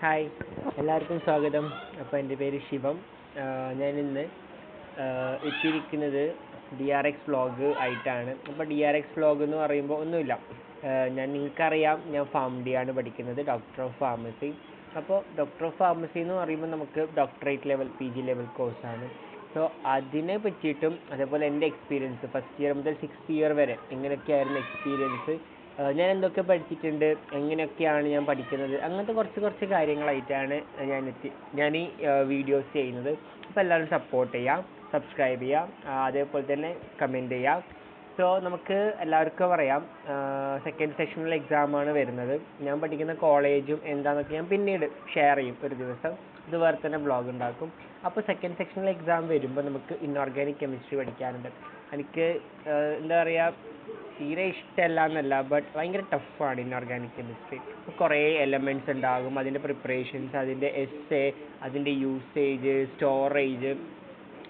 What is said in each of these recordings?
Hi, എല്ലാവർക്കും സ്വാഗതം. അപ്പോൾ എൻ്റെ പേര് ശിവം. ഞാനിന്ന് എത്തിയിരിക്കുന്നത് DRX വ്ളോഗ് ആയിട്ടാണ്. അപ്പോൾ DRX വ്ളോഗ് എന്ന് പറയുമ്പോൾ ഒന്നുമില്ല, നിങ്ങൾക്കറിയാം, ഞാൻ PharmD ആണ് പഠിക്കുന്നത്, ഡോക്ടർ ഓഫ് ഫാർമസി. അപ്പോൾ ഡോക്ടർ ഓഫ് ഫാർമസി എന്ന് പറയുമ്പോൾ നമുക്ക് ഡോക്ടറേറ്റ് ലെവൽ PG ലെവൽ കോഴ്സാണ്. സോ അതിനെ പറ്റിയിട്ടും അതേപോലെ എൻ്റെ എക്സ്പീരിയൻസ് ഫസ്റ്റ് ഇയർ മുതൽ 6th ഇയർ വരെ എങ്ങനെയൊക്കെയായിരുന്നു എക്സ്പീരിയൻസ്, ഞാൻ എന്തൊക്കെ പഠിച്ചിട്ടുണ്ട്, എങ്ങനെയൊക്കെയാണ് ഞാൻ പഠിക്കുന്നത്, അങ്ങനത്തെ കുറച്ച് കാര്യങ്ങളായിട്ടാണ് ഞാൻ ഈ വീഡിയോസ് ചെയ്യുന്നത്. അപ്പോൾ എല്ലാവരും സപ്പോർട്ട് ചെയ്യാം, സബ്സ്ക്രൈബ് ചെയ്യാം, അതേപോലെ തന്നെ കമൻറ്റ് ചെയ്യാം. സോ നമുക്ക് എല്ലാവർക്കും അറിയാം, സെക്കൻഡ് സെക്ഷനിൽ എക്സാമാണ് വരുന്നത്. ഞാൻ പഠിക്കുന്ന കോളേജും എന്താണെന്നൊക്കെ ഞാൻ പിന്നീട് ഷെയർ ചെയ്യും ഒരു ദിവസം. ഇതുവരെ തന്നെ ബ്ലോഗ് ഉണ്ടാക്കും. അപ്പോൾ സെക്കൻഡ് സെക്ഷനിൽ എക്സാം വരുമ്പോൾ നമുക്ക് ഇൻഓർഗാനിക് കെമിസ്ട്രി പഠിക്കാനുണ്ട്. എനിക്ക് എന്താ പറയുക, തീരെ ഇഷ്ടമല്ല എന്നല്ല, ബട്ട് ഭയങ്കര ടഫാണ് ഇൻഓർഗാനിക് കെമിസ്ട്രി. കുറേ എലമെൻറ്റ്സ് ഉണ്ടാകും, അതിൻ്റെ പ്രിപ്പറേഷൻസ്, അതിൻ്റെ എസ്സേ, അതിൻ്റെ യൂസേജ്, സ്റ്റോറേജ്,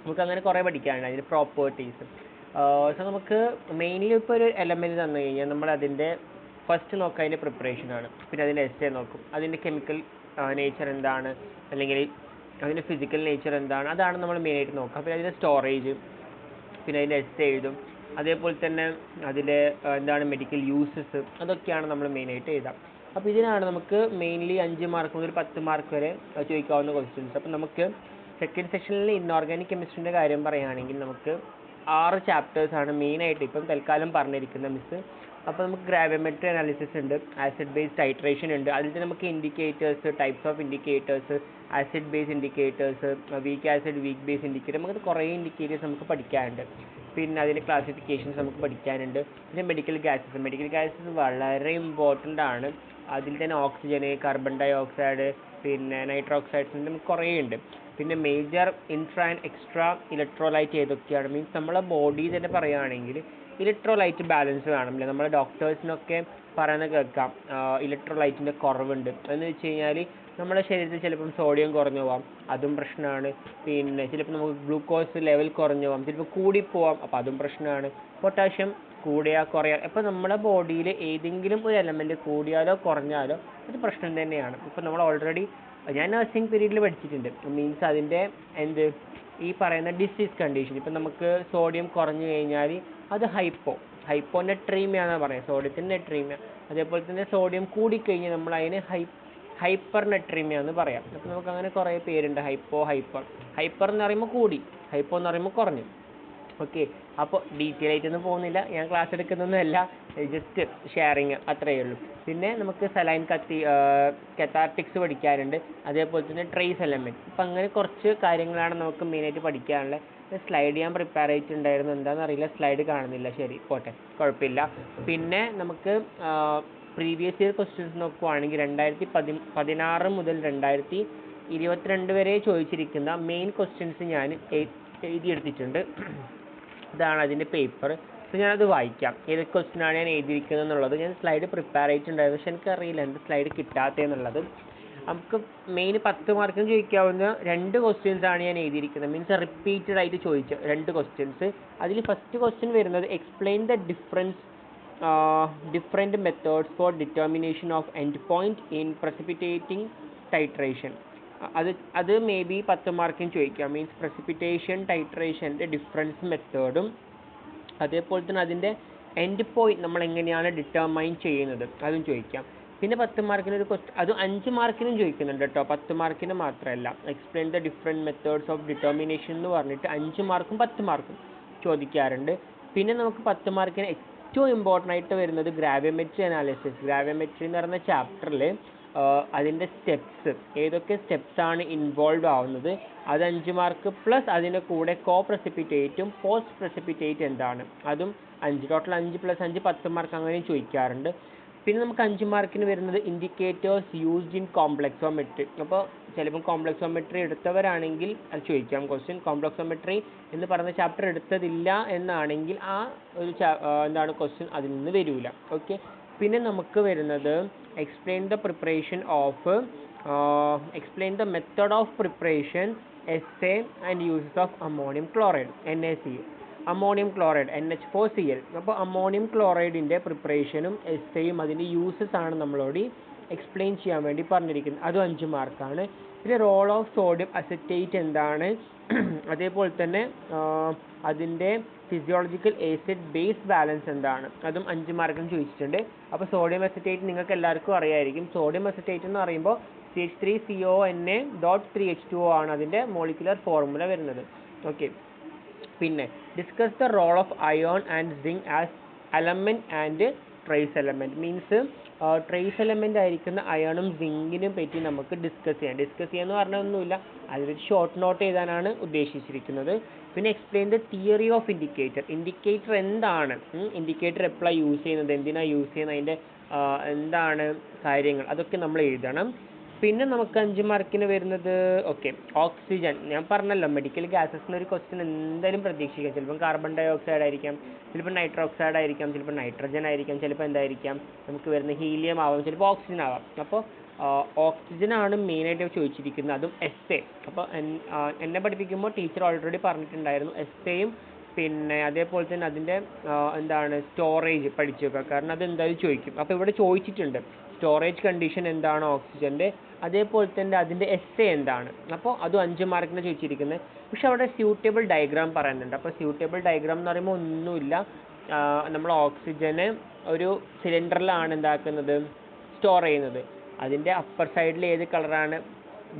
നമുക്കങ്ങനെ കുറേ പഠിക്കാനുണ്ട്, അതിൻ്റെ പ്രോപ്പർട്ടീസ്. സോ നമുക്ക് മെയിൻലി ഇപ്പോൾ ഒരു എലമെൻറ്റ് തന്നു കഴിഞ്ഞാൽ നമ്മൾ അതിൻ്റെ ഫസ്റ്റ് നോക്കുക അതിൻ്റെ പ്രിപ്പറേഷനാണ്. പിന്നെ അതിൻ്റെ എസ്സേ നോക്കും, അതിൻ്റെ കെമിക്കൽ നേച്ചർ എന്താണ്, അല്ലെങ്കിൽ അതിൻ്റെ ഫിസിക്കൽ നേച്ചർ എന്താണ്, അതാണ് നമ്മൾ മെയിനായിട്ട് നോക്കുക. പിന്നെ അതിൻ്റെ സ്റ്റോറേജ്, പിന്നെ അതിൻ്റെ എസ്സേ എഴുതും. അതേപോലെ തന്നെ അതിൻ്റെ എന്താണ് മെഡിക്കൽ യൂസസ്, അതൊക്കെയാണ് നമ്മൾ മെയിനായിട്ട് എഴുതാം. അപ്പോൾ ഇതിനാണ് നമുക്ക് മെയിൻലി 5 മാർക്ക് മുതൽ 10 മാർക്ക് വരെ ചോദിക്കാവുന്ന ക്വസ്റ്റ്യൻസ്. അപ്പോൾ നമുക്ക് സെക്കൻഡ് സെക്ഷനിൽ ഇൻഓർഗാനിക് കെമിസ്ട്രീൻ്റെ കാര്യം പറയുകയാണെങ്കിൽ നമുക്ക് 6 ചാപ്റ്റേഴ്സാണ് മെയിനായിട്ട് ഇപ്പം തൽക്കാലം പറഞ്ഞിരിക്കുന്ന മിസ്സ്. അപ്പോൾ നമുക്ക് ഗ്രാവിമെട്രി അനാലിസിസ് ഉണ്ട്, ആസിഡ് ബേസ് ടൈട്രേഷൻ ഉണ്ട്, അതിൽ തന്നെ നമുക്ക് indicators, types of indicators, acid base indicators, weak acid, weak base indicator, നമുക്ക് കുറേ ഇൻഡിക്കേറ്റേഴ്സ് നമുക്ക് പഠിക്കാനുണ്ട്. പിന്നെ അതിൻ്റെ ക്ലാസിഫിക്കേഷൻസ് നമുക്ക് പഠിക്കാനുണ്ട്. പിന്നെ മെഡിക്കൽ ഗ്യാസസ് വളരെ ഇമ്പോർട്ടൻ്റ് ആണ്. അതിൽ തന്നെ ഓക്സിജന്, കാർബൺ ഡൈ ഓക്സൈഡ്, പിന്നെ നൈട്രോക്സൈഡ്സ്, നമുക്ക് കുറേ ഉണ്ട്. പിന്നെ major, intra and extra electrolyte ഏതൊക്കെയാണ്, മീൻസ് നമ്മളെ ബോഡി തന്നെ പറയുകയാണെങ്കിൽ ഇലക്ട്രോലൈറ്റ് ബാലൻസ് വേണമല്ലേ. നമ്മളെ ഡോക്ടേഴ്സിനൊക്കെ പറയുന്നത് കേൾക്കാം, ഇലക്ട്രോലൈറ്റിൻ്റെ കുറവുണ്ട് എന്ന് വെച്ച് കഴിഞ്ഞാൽ നമ്മുടെ ശരീരത്തിൽ ചിലപ്പം സോഡിയം കുറഞ്ഞു പോകാം, അതും പ്രശ്നമാണ്. പിന്നെ ചിലപ്പോൾ നമുക്ക് ഗ്ലൂക്കോസ് ലെവൽ കുറഞ്ഞു പോകാം, ചിലപ്പോൾ കൂടിപ്പോവാം, അപ്പോൾ അതും പ്രശ്നമാണ്. പൊട്ടാഷ്യം കൂടിയാൽ കുറയാൽ, അപ്പോൾ നമ്മുടെ ബോഡിയിൽ ഏതെങ്കിലും ഒരു എലമെൻറ്റ് കൂടിയാലോ കുറഞ്ഞാലോ അത് പ്രശ്നം തന്നെയാണ്. ഇപ്പോൾ നമ്മൾ ഓൾറെഡി ഞാൻ നഴ്സിംഗ് പീരീഡിൽ പഠിച്ചിട്ടുണ്ട്, മീൻസ് അതിൻ്റെ ഈ പറയുന്ന ഡിസീസ് കണ്ടീഷൻ. ഇപ്പം നമുക്ക് സോഡിയം കുറഞ്ഞു കഴിഞ്ഞാൽ അത് ഹൈപ്പോനെട്രീമിയ എന്നാണ് പറയുക, സോഡിയത്തിൻ്റെ നെട്രീമിയ. അതേപോലെ തന്നെ സോഡിയം കൂടിക്കഴിഞ്ഞാൽ നമ്മൾ അതിന് ഹൈപ്പർ നെട്രീമിയ എന്ന് പറയാം. അപ്പോൾ നമുക്ക് അങ്ങനെ കുറേ പേരുണ്ട്, ഹൈപ്പർ എന്ന് പറയുമ്പോൾ കൂടി, ഹൈപ്പോ എന്ന് പറയുമ്പോൾ കുറഞ്ഞു. ഓക്കെ, അപ്പോൾ ഡീറ്റെയിൽ ആയിട്ടൊന്നും പോകുന്നില്ല, ഞാൻ ക്ലാസ് എടുക്കുന്നൊന്നുമല്ല, ജസ്റ്റ് ഷെയറിങ് അത്രയേ ഉള്ളൂ. പിന്നെ നമുക്ക് സലൈൻ കത്താർട്ടിക്സ് പഠിക്കാനുണ്ട്, അതേപോലെ തന്നെ ട്രേസ് എലമെൻറ്റ്. അപ്പം അങ്ങനെ കുറച്ച് കാര്യങ്ങളാണ് നമുക്ക് മെയിനായിട്ട് പഠിക്കാനുള്ളത്. സ്ലൈഡ് ഞാൻ പ്രിപ്പയർ ചെയ്തിട്ടുണ്ടായിരുന്നു, എന്താണെന്നറിയില്ല, സ്ലൈഡ് കാണുന്നില്ല. ശരി, പോട്ടെ, കുഴപ്പമില്ല. പിന്നെ നമുക്ക് പ്രീവിയസ് ഇയർ ക്വസ്റ്റ്യൻസ് നോക്കുവാണെങ്കിൽ 2016 മുതൽ 2022 വരെ ചോദിച്ചിരിക്കുന്ന മെയിൻ ക്വസ്റ്റ്യൻസ് ഞാൻ എഴുതിയെടുത്തിട്ടുണ്ട്. ഇതാണ് അതിൻ്റെ പേപ്പർ. അപ്പോൾ ഞാനത് വായിക്കാം, ഏത് ക്വസ്റ്റ്യനാണ് ഞാൻ എഴുതിയിരിക്കുന്നത് എന്നുള്ളത്. ഞാൻ സ്ലൈഡ് പ്രിപ്പയർ ചെയ്തിട്ടുണ്ടായിരുന്നു, പക്ഷെ എനിക്കറിയില്ല എൻ്റെ സ്ലൈഡ് കിട്ടാത്തതെന്നുള്ളത്. നമുക്ക് മെയിൻ 10 മാർക്കിന് ചോദിക്കാവുന്ന 2 ക്വസ്റ്റ്യൻസാണ് ഞാൻ എഴുതിയിരിക്കുന്നത്, മീൻസ് റിപ്പീറ്റഡ് ആയിട്ട് ചോദിച്ച 2 ക്വസ്റ്റ്യൻസ്. അതിൽ ഫസ്റ്റ് ക്വസ്റ്റ്യൻ വരുന്നത് explain the different methods four determination of end point in precipitating titration. അത് മേ ബി 10 മാർക്കിന് ചോദിക്കാം, മീൻസ് പ്രസിപ്പിറ്റേഷൻ ടൈട്രേഷൻ്റെ ഡിഫറൻസ് മെത്തേഡും അതേപോലെ തന്നെ അതിൻ്റെ എൻഡ് പോയിൻറ്റ് നമ്മൾ എങ്ങനെയാണ് ഡിറ്റർമൈൻ ചെയ്യുന്നത് അതും ചോദിക്കാം. പിന്നെ 10 മാർക്കിന് ഒരു ക്വസ്റ്റ്യൻ, അത് 5 മാർക്കിനും ചോദിക്കുന്നുണ്ട് കേട്ടോ, 10 മാർക്കിന് മാത്രമല്ല. Explain the different methods of determination എന്ന് പറഞ്ഞിട്ട് 5 മാർക്കും 10 മാർക്കും ചോദിക്കാറുണ്ട്. പിന്നെ നമുക്ക് 10 മാർക്കിന് ഏറ്റവും ഇമ്പോർട്ടൻ്റ് ആയിട്ട് വരുന്നത് ഗ്രാവിമെട്രി അനാലിസിസ്. ഗ്രാവിമെട്രി എന്ന് പറയുന്ന ചാപ്റ്ററിൽ അതിൻ്റെ സ്റ്റെപ്സ്, ഏതൊക്കെ സ്റ്റെപ്സാണ് ഇൻവോൾവ് ആവുന്നത്, അത് 5 മാർക്ക് പ്ലസ് അതിൻ്റെ കൂടെ പ്രസിപ്പിറ്റേറ്റും പോസ്റ്റ് പ്രസിപ്പിറ്റേറ്റ് എന്താണ് അതും 5, ടോട്ടൽ 5 + 5 10 മാർക്ക് അങ്ങനെയും ചോദിക്കാറുണ്ട്. പിന്നെ നമുക്ക് 5 മാർക്കിന് വരുന്നത് ഇൻഡിക്കേറ്റേഴ്സ് യൂസ്ഡ് ഇൻ കോംപ്ലക്സോമെട്രി. അപ്പോൾ ചിലപ്പം കോംപ്ലക്സോമെട്രി എടുത്തവരാണെങ്കിൽ അത് ചോദിക്കാം ക്വസ്റ്റ്യൻ. കോംപ്ലക്സോമെട്രി എന്ന് പറയുന്ന ചാപ്റ്റർ എടുത്തതില്ല എന്നാണെങ്കിൽ ആ ഒരു ക്വസ്റ്റ്യൻ അതിൽ നിന്ന് വരില്ല. ഓക്കെ, പിന്നെ നമുക്ക് വരുന്നത് explain the method of preparation, essay and uses of ammonium chloride, NaCl, ammonium chloride NH4Cl. അപ്പോൾ അമോണിയം ക്ലോറൈഡിൻ്റെ പ്രിപ്പറേഷനും എസ്സേയും അതിൻ്റെ യൂസസ് ആണ് നമ്മളോട് എക്സ്പ്ലെയിൻ ചെയ്യാൻ വേണ്ടി പറഞ്ഞിരിക്കുന്നത്. അതും 5 മാർക്കാണ്. പിന്നെ റോൾ ഓഫ് സോഡിയം അസറ്റേറ്റ് എന്താണ്, അതേപോലെ തന്നെ അതിൻ്റെ ഫിസിയോളജിക്കൽ ആസിഡ് ബേസ് ബാലൻസ് എന്താണ്, അതും 5 മാർക്കിന് ചോദിച്ചിട്ടുണ്ട്. അപ്പോൾ സോഡിയം അസറ്റേറ്റ് നിങ്ങൾക്ക് എല്ലാവർക്കും അറിയായിരിക്കും. സോഡിയം അസറ്റേറ്റ് എന്ന് പറയുമ്പോൾ CH3CONA.3H2O ആണ് അതിൻ്റെ മോളിക്കുലർ ഫോർമുല വരുന്നത്. ഓക്കെ. പിന്നെ discuss the role of iron and zinc as element and trace element. Means trace element ആയിരിക്കുന്ന അയണും സിങ്കിനും പറ്റി നമുക്ക് ഡിസ്കസ് ചെയ്യാന്ന് പറഞ്ഞാൽ ഒന്നുമില്ല, അതിലൊരു ഷോർട്ട് നോട്ട് എഴുതാനാണ് ഉദ്ദേശിച്ചിരിക്കുന്നത്. പിന്നെ explain the theory of indicator എന്താണ്, ഇൻഡിക്കേറ്റർ എപ്പോഴാണ് യൂസ് ചെയ്യുന്നത്, എന്തിനാണ് യൂസ് ചെയ്യുന്നത്, അതിൻ്റെ എന്താണ് കാര്യങ്ങൾ, അതൊക്കെ നമ്മൾ എഴുതണം. പിന്നെ നമുക്ക് 5 മാർക്കിന് വരുന്നത് ഓക്സിജൻ. ഞാൻ പറഞ്ഞല്ലോ മെഡിക്കൽ ഗ്യാസസിന് ഒരു ക്വസ്റ്റ്യൻ എന്തായാലും പ്രതീക്ഷിക്കാം. ചിലപ്പം കാർബൺ ഡൈ ഓക്സൈഡ് ആയിരിക്കാം, ചിലപ്പോൾ നൈട്രോക്സൈഡ് ആയിരിക്കാം, ചിലപ്പോൾ നൈട്രജൻ ആയിരിക്കാം, ചിലപ്പോൾ എന്തായിരിക്കാം നമുക്ക് വരുന്ന ഹീലിയം ആവാം, ചിലപ്പോൾ ഓക്സിജൻ ആവാം. അപ്പോൾ ഓക്സിജനാണ് മെയിനായിട്ട് ചോദിച്ചിരിക്കുന്നത്, അതും എസ്സേ. അപ്പോൾ എന്നെ പഠിപ്പിക്കുമ്പോൾ ടീച്ചർ ഓൾറെഡി പറഞ്ഞിട്ടുണ്ടായിരുന്നു എസ്സേയും പിന്നെ അതേപോലെ തന്നെ അതിൻ്റെ എന്താണ് സ്റ്റോറേജ് പഠിച്ചു വെക്കുക, കാരണം അത് എന്തായാലും ചോദിക്കും. അപ്പോൾ ഇവിടെ ചോദിച്ചിട്ടുണ്ട് സ്റ്റോറേജ് കണ്ടീഷൻ എന്താണ് ഓക്സിജൻ്റെ, അതേപോലെ തന്നെ അതിൻ്റെ എസ്സേ എന്താണ്. അപ്പോൾ അതും 5 മാർക്കിന് ചോദിച്ചിരിക്കുന്നത്. പക്ഷെ അവിടെ സ്യൂട്ടബിൾ ഡയഗ്രാം പറയുന്നുണ്ട്. അപ്പോൾ സ്യൂട്ടബിൾ ഡയഗ്രാം എന്ന് പറയുമ്പോൾ ഒന്നുമില്ല, നമ്മൾ ഓക്സിജന് ഒരു സിലിണ്ടറിലാണ് എന്താക്കുന്നത് സ്റ്റോർ ചെയ്യുന്നത്. അതിൻ്റെ അപ്പർ സൈഡിൽ ഏത് കളറാണ്,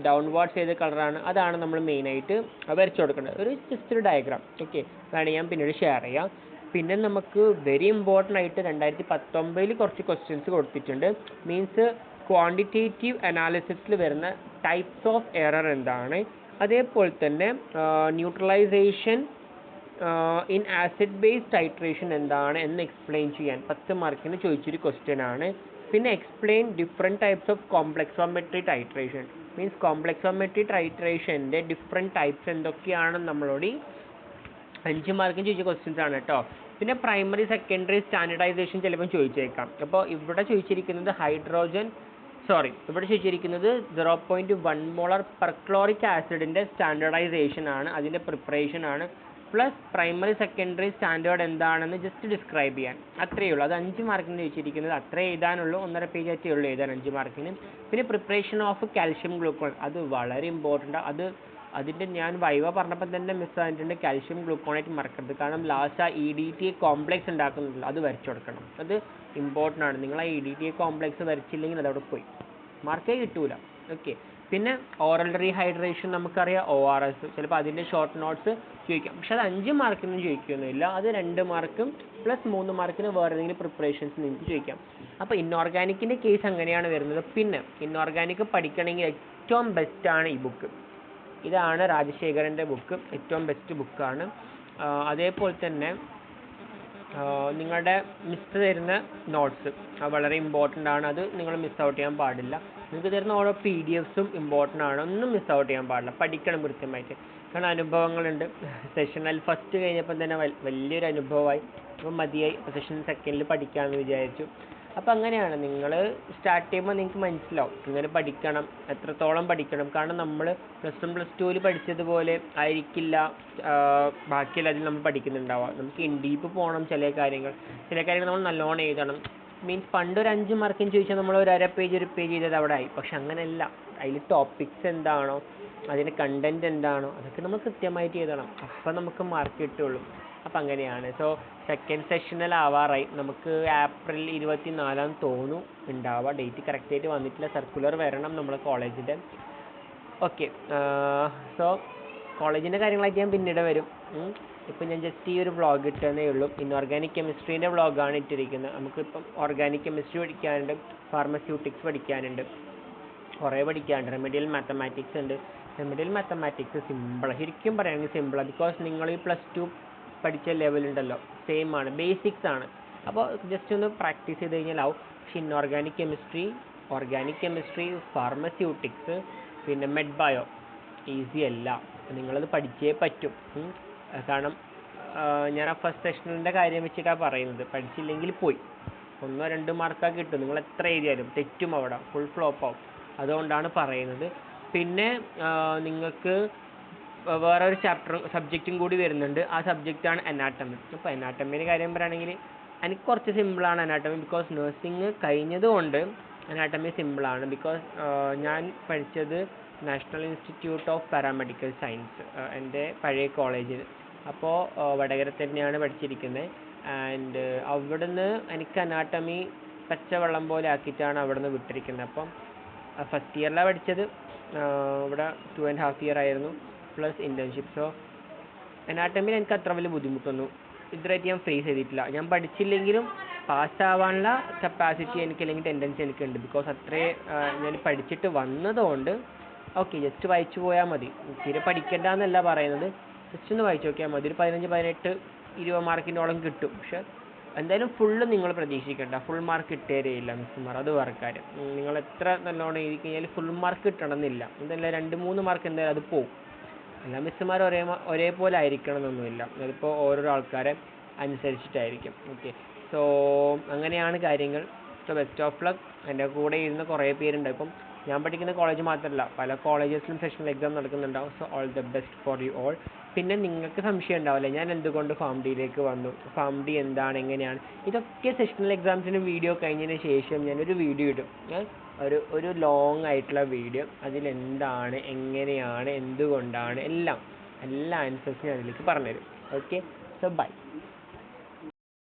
ഡൗൺവാർഡ്സ് ഏത് കളറാണ്, അതാണ് നമ്മൾ മെയിനായിട്ട് വരച്ചു കൊടുക്കേണ്ടത്. ഒരു ജസ്റ്റ് ഒരു ഡയഗ്രാം. ഓക്കെ, വേണമെങ്കിൽ ഞാൻ പിന്നീട് ഷെയർ ചെയ്യാം. പിന്നെ നമുക്ക് വെരി ഇമ്പോർട്ടൻ്റ് ആയിട്ട് 2019 കുറച്ച് ക്വസ്റ്റ്യൻസ് കൊടുത്തിട്ടുണ്ട്. മീൻസ് ക്വാണ്ടിറ്റേറ്റീവ് അനാലിസിസിൽ വരുന്ന ടൈപ്സ് ഓഫ് എറർ എന്താണ്, അതേപോലെ തന്നെ neutralisation in acid base titration എന്താണ് എന്ന് എക്സ്പ്ലെയിൻ ചെയ്യാൻ 10 മാർക്കിന് ചോദിച്ചൊരു ക്വസ്റ്റ്യൻ ആണ്. പിന്നെ explain different types of complexometry titration. Means complexometry ടൈട്രേഷൻ്റെ ഡിഫറെൻറ്റ് ടൈപ്സ് എന്തൊക്കെയാണെന്ന് നമ്മളോട് 5 മാർക്കിന് ചോദിച്ച ക്വസ്റ്റ്യൻസ് ആണ് കേട്ടോ. പിന്നെ പ്രൈമറി സെക്കൻഡറി സ്റ്റാൻഡർഡൈസേഷൻ ചിലപ്പം ചോദിച്ചേക്കാം. അപ്പോൾ ഇവിടെ ചോദിച്ചിരിക്കുന്നത് ഇവിടെ ചോദിച്ചിരിക്കുന്നത് 0.1 മോളർ പെർക്ലോറിക് ആസിഡിൻ്റെ സ്റ്റാൻഡർഡൈസേഷൻ ആണ്, അതിൻ്റെ പ്രിപ്പറേഷൻ ആണ്. പ്ലസ് പ്രൈമറി സെക്കൻഡറി സ്റ്റാൻഡേർഡ് എന്താണെന്ന് ജസ്റ്റ് ഡിസ്ക്രൈബ് ചെയ്യാൻ, അത്രയേ ഉള്ളൂ. അത് 5 മാർക്കിന് ചോദിച്ചിരിക്കുന്നത്, അത്രേ എഴുതാനുള്ളൂ. 1.5 പേജായിട്ടേ ഉള്ളൂ എഴുതാൻ 5 മാർക്കിന്. പിന്നെ പ്രിപ്പറേഷൻ ഓഫ് കാൽഷ്യം ഗ്ലൂക്കോൺ, അത് വളരെ ഇമ്പോർട്ടൻ്റ്. അതിൻ്റെ ഞാൻ വൈവ പറഞ്ഞപ്പോൾ തന്നെ മിസ് ആയിട്ടുണ്ട്. കാൽഷ്യം ഗ്ലൂക്കോണേറ്റ് മറക്കരുത്, കാരണം ലാസ്റ്റ് ആ EDTA കോംപ്ലക്സ് ഉണ്ടാക്കുന്നുണ്ടല്ലോ അത് വരച്ചു കൊടുക്കണം, അത് ഇമ്പോർട്ടൻ്റ് ആണ്. നിങ്ങൾ ആ EDTA കോംപ്ലക്സ് വരച്ചില്ലെങ്കിൽ അതവിടെ പോയി മാർക്കേ കിട്ടൂല. ഓക്കെ. പിന്നെ ഓറൽ റീഹൈഡ്രേഷൻ നമുക്കറിയാം, ORS, ചിലപ്പോൾ അതിൻ്റെ ഷോർട്ട് നോട്ട്സ് ചോദിക്കാം. പക്ഷെ അത് 5 മാർക്കിനും ചോദിക്കുകയൊന്നുമില്ല, അത് 2 മാർക്കും പ്ലസ് 3 മാർക്കിന് വേറെ ഏതെങ്കിലും പ്രിപ്പറേഷൻസ് നിങ്ങൾക്ക് ചോദിക്കാം. അപ്പോൾ ഇൻഓർഗാനിക്കിൻ്റെ കേസ് അങ്ങനെയാണ് വരുന്നത്. പിന്നെ ഇൻഓർഗാനിക് പഠിക്കണമെങ്കിൽ ഏറ്റവും ബെസ്റ്റാണ് ഈ ബുക്ക്. ഇതാണ് രാജശേഖരൻ്റെ ബുക്ക്, ഏറ്റവും ബെസ്റ്റ് ബുക്കാണ്. അതേപോലെ തന്നെ നിങ്ങളുടെ മിസ് തരുന്ന നോട്ട്സ് വളരെ ഇമ്പോർട്ടൻ്റ് ആണ്, അത് നിങ്ങൾ മിസ് ഔട്ട് ചെയ്യാൻ പാടില്ല. നിങ്ങൾക്ക് തരുന്ന ഓരോ PDFസും ഇമ്പോർട്ടൻ്റ് ആണ്, ഒന്നും മിസ് ഔട്ട് ചെയ്യാൻ പാടില്ല, പഠിക്കണം കൃത്യമായിട്ട്. കാരണം അനുഭവങ്ങളുണ്ട്. സെഷണൽ ഫസ്റ്റ് കഴിഞ്ഞപ്പോൾ തന്നെ വലിയൊരു അനുഭവമായി, അപ്പോൾ മതിയായി, സെഷൻ സെക്കൻഡിൽ പഠിക്കാമെന്ന് വിചാരിച്ചു. അപ്പോൾ അങ്ങനെയാണ് നിങ്ങൾ സ്റ്റാർട്ട് ചെയ്യുമ്പോൾ നിങ്ങൾക്ക് മനസ്സിലാവും ഇങ്ങനെ പഠിക്കണം, എത്രത്തോളം പഠിക്കണം. കാരണം നമ്മൾ +1 +2 പഠിച്ചതുപോലെ ആയിരിക്കില്ല ബാക്കിയുള്ള അതിൽ നമ്മൾ പഠിക്കുന്നുണ്ടാവുക. നമുക്ക് ഇൻ ഡീപ്പ് പോകണം. ചില കാര്യങ്ങൾ നമ്മൾ നല്ലോണം എഴുതണം. മീൻസ് പണ്ട് ഒരു 5 മാർക്കിന് ചോദിച്ചാൽ നമ്മൾ ഒരു 1/2 പേജ് 1 പേജ് ചെയ്തത് അവിടെ ആയി. പക്ഷെ അങ്ങനെയല്ല, അതിൽ ടോപ്പിക്സ് എന്താണോ, അതിൻ്റെ കണ്ടൻറ്റ് എന്താണോ, അതൊക്കെ നമ്മൾ കൃത്യമായിട്ട് എഴുതണം, അപ്പോൾ നമുക്ക് മാർക്ക് കിട്ടുള്ളൂ. അപ്പം അങ്ങനെയാണ്. സോ സെക്കൻഡ് സെഷനിലാവാറായി, നമുക്ക് ഏപ്രിൽ 24 തോന്നുന്നു ഉണ്ടാവുക. ഡേറ്റ് കറക്റ്റായിട്ട് വന്നിട്ടില്ല, സർക്കുലർ വരണം നമ്മുടെ കോളേജിൻ്റെ. ഓക്കെ. സോ കോളേജിൻ്റെ കാര്യങ്ങളായിട്ട് ഞാൻ പിന്നീട് വരും. ഇപ്പം ഞാൻ ജസ്റ്റ് ഈ ഒരു വ്ളോഗ് ഇട്ടതേ ഉള്ളൂ. ഇൻഓർഗാനിക് കെമിസ്ട്രീൻ്റെ വ്ളോഗാണ് ഇട്ടിരിക്കുന്നത്. നമുക്കിപ്പം ഓർഗാനിക് കെമിസ്ട്രി പഠിക്കാനുണ്ട്, ഫാർമസ്യൂട്ടിക്സ് പഠിക്കാനുണ്ട്, കുറേ പഠിക്കാനുണ്ട്. റെമഡിയൽ മാത്തമാറ്റിക്സ് ഉണ്ട്. റെമഡിയൽ മാത്തമാറ്റിക്സ് സിമ്പിളാണ്, ശരിക്കും പറയുകയാണെങ്കിൽ സിമ്പിളാണ്. ബിക്കോസ് നിങ്ങൾ ഈ +2 പഠിച്ച ലെവലുണ്ടല്ലോ, സെയിം ആണ്, ബേസിക്സ് ആണ്. അപ്പോൾ ജസ്റ്റ് ഒന്ന് പ്രാക്ടീസ് ചെയ്ത് കഴിഞ്ഞാലാവും. പക്ഷേ inorganic chemistry, organic chemistry, pharmaceutics, പിന്നെ മെഡ് ബയോ ഈസി അല്ല, നിങ്ങളത് പഠിച്ചേ പറ്റും. കാരണം ഞാൻ ആ ഫസ്റ്റ് സെഷനിൻ്റെ കാര്യം വെച്ചിട്ടാണ് പറയുന്നത്. പഠിച്ചില്ലെങ്കിൽ പോയി 1-2 മാർക്കൊക്കെ കിട്ടും, നിങ്ങൾ എത്ര എഴുതിയാലും തെറ്റും, അവിടെ ഫുൾ ഫ്ലോപ്പ് ആവും. അതുകൊണ്ടാണ് പറയുന്നത്. പിന്നെ നിങ്ങൾക്ക് വേറെ ഒരു സബ്ജക്റ്റും കൂടി വരുന്നുണ്ട്. ആ സബ്ജക്റ്റാണ് അനാട്ടമി. അപ്പോൾ അനാട്ടമിയുടെ കാര്യം പറയുകയാണെങ്കിൽ എനിക്ക് കുറച്ച് സിമ്പിളാണ് അനാട്ടമി. ബിക്കോസ് നഴ്സിംഗ് കഴിഞ്ഞതുകൊണ്ട് അനാട്ടമി സിമ്പിളാണ്. ബിക്കോസ് ഞാൻ പഠിച്ചത് national institute of paramedical science, എൻ്റെ പഴയ കോളേജിൽ. അപ്പോൾ വടകര തന്നെയാണ് പഠിച്ചിരിക്കുന്നത്. ആൻഡ് അവിടുന്ന് എനിക്ക് അനാട്ടമി പച്ചവെള്ളം പോലെ ആക്കിയിട്ടാണ് അവിടുന്ന് വിട്ടിരിക്കുന്നത്. അപ്പം ഫസ്റ്റ് ഇയറിലാണ് പഠിച്ചത്. ഇവിടെ 2.5 ഇയർ ആയിരുന്നു പ്ലസ് ഇൻറ്റേൺഷിപ്പ്. സോ അനാട്ടമിയിൽ എനിക്ക് അത്ര വലിയ ബുദ്ധിമുട്ടൊന്നും ഇതുവരെയായിട്ട് ഞാൻ ഫേസ് ചെയ്തിട്ടില്ല. ഞാൻ പഠിച്ചില്ലെങ്കിലും പാസ്സാവാനുള്ള കപ്പാസിറ്റി എനിക്ക്, അല്ലെങ്കിൽ ടെൻഡൻസി എനിക്കുണ്ട്. ബിക്കോസ് ഞാൻ പഠിച്ചിട്ട് വന്നതുകൊണ്ട് ഓക്കെ, ജസ്റ്റ് വായിച്ചു പോയാൽ മതി. തീരെ പഠിക്കണ്ട എന്നല്ല പറയുന്നത്, ജസ്റ്റ് ഒന്ന് വായിച്ചു നോക്കിയാൽ മതി. ഒരു 15, 18, 20 മാർക്കിനോളം കിട്ടും. പക്ഷെ എന്തായാലും ഫുള്ള് നിങ്ങൾ പ്രതീക്ഷിക്കേണ്ട, ഫുൾ മാർക്ക് കിട്ടിയേരയില്ല മിസ്സുമാർ. അത് വേറെ കാര്യം. നിങ്ങൾ എത്ര നല്ലോണം എഴുതി കഴിഞ്ഞാൽ ഫുൾ മാർക്ക് കിട്ടണമെന്നില്ല. എന്തായാലും 2-3 മാർക്ക് എന്തായാലും അത് പോവും. എല്ലാ മിസ്സുമാർ ഒരേപോലെ ആയിരിക്കണം എന്നൊന്നുമില്ല. അതിപ്പോൾ ഓരോരോ ആൾക്കാരെ അനുസരിച്ചിട്ടായിരിക്കും. ഓക്കെ, സോ അങ്ങനെയാണ് കാര്യങ്ങൾ. So best of luck. എൻ്റെ കൂടെ ഇരുന്ന് കുറേ പേരുണ്ട്. ഇപ്പം ഞാൻ പഠിക്കുന്ന കോളേജ് മാത്രമല്ല, പല കോളേജസിലും സെഷണൽ എക്സാം നടക്കുന്നുണ്ടാവും. So all the best for you all. പിന്നെ നിങ്ങൾക്ക് സംശയം ഉണ്ടാവില്ല ഞാൻ എന്തുകൊണ്ട് ഫാം ഡിയിലേക്ക് വന്നു, ഫാം ഡി എന്താണ്, എങ്ങനെയാണ്, ഇതൊക്കെ സെഷണൽ എക്സാംസിന് വീഡിയോ കഴിഞ്ഞതിന് ശേഷം ഞാനൊരു വീഡിയോ ഇടും. ഒരു ലോങ് ആയിട്ടുള്ള വീഡിയോ. അതിലെന്താണ്, എങ്ങനെയാണ്, എന്തുകൊണ്ടാണ്, എല്ലാ ആൻസേഴ്സും ഞാൻ അതിലേക്ക് പറഞ്ഞുതരും. Okay, so by.